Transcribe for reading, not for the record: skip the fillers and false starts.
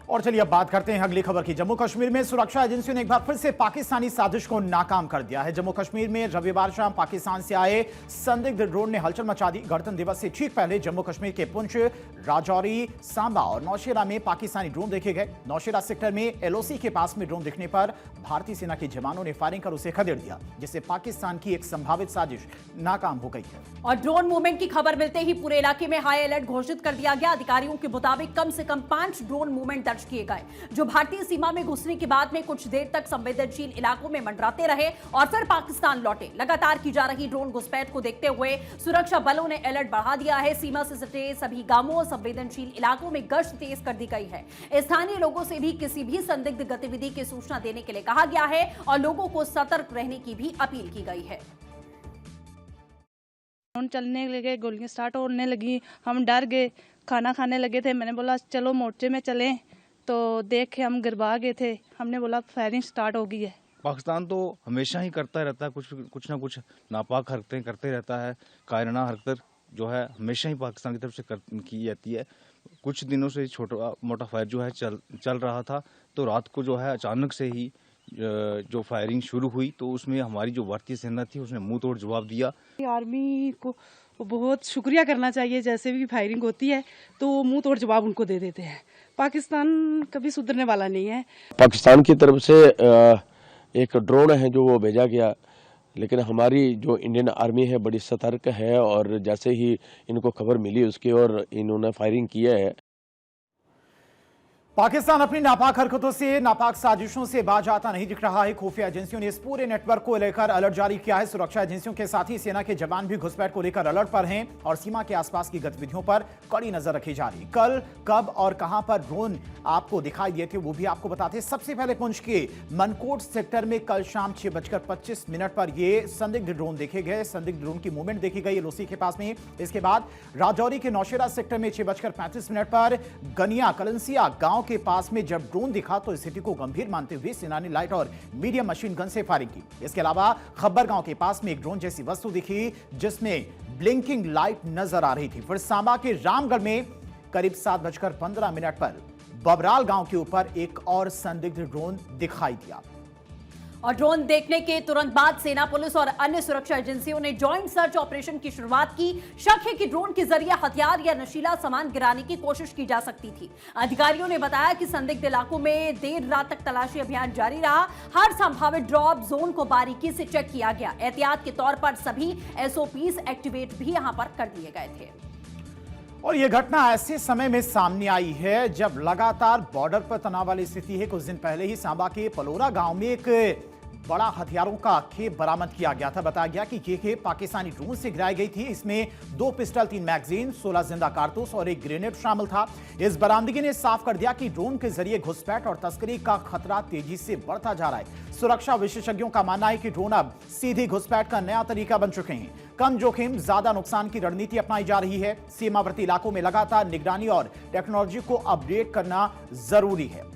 और चलिए अब बात करते हैं अगली खबर की। जम्मू कश्मीर में सुरक्षा एजेंसियों ने एक बार फिर से पाकिस्तानी साजिश को नाकाम कर दिया है। जम्मू कश्मीर में रविवार शाम पाकिस्तान से आए संदिग्ध ड्रोन ने हलचल मचा दी। गणतंत्र दिवस से ठीक पहले जम्मू कश्मीर के पुंछ, राजौरी, सांबा और नौशेरा में पाकिस्तानी ड्रोन देखे गए। नौशेरा सेक्टर में एलओसी के पास में ड्रोन दिखने पर भारतीय सेना के जवानों ने फायरिंग कर उसे खदेड़ दिया, जिससे पाकिस्तान की एक संभावित साजिश नाकाम हो गई है। और ड्रोन मूवमेंट की खबर मिलते ही पूरे इलाके में हाई अलर्ट घोषित कर दिया गया। अधिकारियों के मुताबिक कम से कम 5 ड्रोन मूवमेंट दर्ज किए गए, जो भारतीय सीमा में घुसने के बाद में कुछ देर तक संवेदनशील इलाकों में मंडराते रहे और फिर पाकिस्तान लौटे। लगातार की जा रही ड्रोन घुसपैठ को देखते हुए सुरक्षा बलों ने अलर्ट बढ़ा दिया है। सीमा से सटे सभी गांवों और संवेदनशील इलाकों में गश्त तेज कर दी गई है। स्थानीय लोगों से भी किसी भी संदिग्ध गतिविधि की सूचना देने के लिए कहा गया है और लोगों को सतर्क रहने की भी अपील की गई है। चलने लगे, गोलियां स्टार्ट होने लगी, हम डर गए, खाना खाने लगे थे। मैंने बोला चलो मोर्चे में चलें, तो देख के हम गिरबा गए थे। हमने बोला फायरिंग स्टार्ट हो गई है। पाकिस्तान तो हमेशा ही करता रहता है, कुछ ना कुछ नापाक हरकतें करते रहता है। कायराना हरकत जो है हमेशा ही पाकिस्तान की तरफ से की जाती है। कुछ दिनों से छोटा मोटा फायर जो है चल रहा था, तो रात को जो है अचानक से ही जो फायरिंग शुरू हुई, तो उसमें हमारी जो भारतीय सेना थी उसने मुंह तोड़ जवाब दिया। आर्मी को बहुत शुक्रिया करना चाहिए, जैसे भी फायरिंग होती है तो मुंह तोड़ जवाब उनको दे देते हैं। पाकिस्तान कभी सुधरने वाला नहीं है। पाकिस्तान की तरफ से एक ड्रोन है जो वो भेजा गया, लेकिन हमारी जो इंडियन आर्मी है बड़ी सतर्क है और जैसे ही इनको खबर मिली उसकी और इन्होंने फायरिंग किया है। पाकिस्तान अपनी नापाक हरकतों से, नापाक साजिशों से बाज आता नहीं दिख रहा है। खुफिया एजेंसियों ने इस पूरे नेटवर्क को लेकर अलर्ट जारी किया है। सुरक्षा एजेंसियों के साथ ही सेना के जवान भी घुसपैठ को लेकर अलर्ट पर हैं और सीमा के आसपास की गतिविधियों पर कड़ी नजर रखी जा रही। कल कब और कहां पर ड्रोन आपको दिखाई दिए थे वो भी आपको बताते हैं। सबसे पहले पुंछ के मनकोट सेक्टर में कल शाम 6:25 पर ये संदिग्ध ड्रोन देखे गए। संदिग्ध ड्रोन की मूवमेंट देखी गई एलओसी के पास में। इसके बाद राजौरी के नौशेरा सेक्टर में 6:35 पर गनिया कलंसिया गांव के पास में जब ड्रोन दिखा तो स्थिति को गंभीर मानते हुए सेना ने लाइट और मीडियम मशीन गन से फायरिंग की। इसके अलावा खब्बर गांव के पास में एक ड्रोन जैसी वस्तु दिखी जिसमें ब्लिंकिंग लाइट नजर आ रही थी। फिर सांबा के रामगढ़ में करीब 7:15 पर बबराल गांव के ऊपर एक और संदिग्ध ड्रोन दिखाई दिया। और ड्रोन देखने के तुरंत बाद सेना, पुलिस और अन्य सुरक्षा एजेंसियों ने जॉइंट सर्च ऑपरेशन की शुरुआत की। शक है कि ड्रोन के जरिए हथियार या नशीला सामान गिराने की कोशिश की जा सकती थी। अधिकारियों ने बताया कि संदिग्ध इलाकों में देर रात तक तलाशी अभियान जारी रहा। हर संभावित ड्रॉप जोन को बारीकी से चेक किया गया। एहतियात के तौर पर सभी एसओपीज एक्टिवेट भी यहां पर कर दिए गए थे। और यह घटना ऐसे समय में सामने आई है जब लगातार बॉर्डर पर तनाव वाली स्थिति है। कुछ दिन पहले ही सांबा के पलोरा गांव में एक बड़ा हथियारों का खेप बरामद किया गया था। बताया गया कि यह खेप पाकिस्तानी ड्रोन से गिराई गई थी। इसमें 2 पिस्टल, 3 मैगजीन, 16 जिंदा कारतूस और एक ग्रेनेड शामिल था। इस बरामदगी ने साफ कर दिया कि ड्रोन के जरिए घुसपैठ और तस्करी का खतरा तेजी से बढ़ता जा रहा है। सुरक्षा विशेषज्ञों का मानना है कि ड्रोन अब सीधी घुसपैठ का नया तरीका बन चुके हैं। कम जोखिम, ज्यादा नुकसान की रणनीति अपनाई जा रही है। सीमावर्ती इलाकों में लगातार निगरानी और टेक्नोलॉजी को अपडेट करना जरूरी है।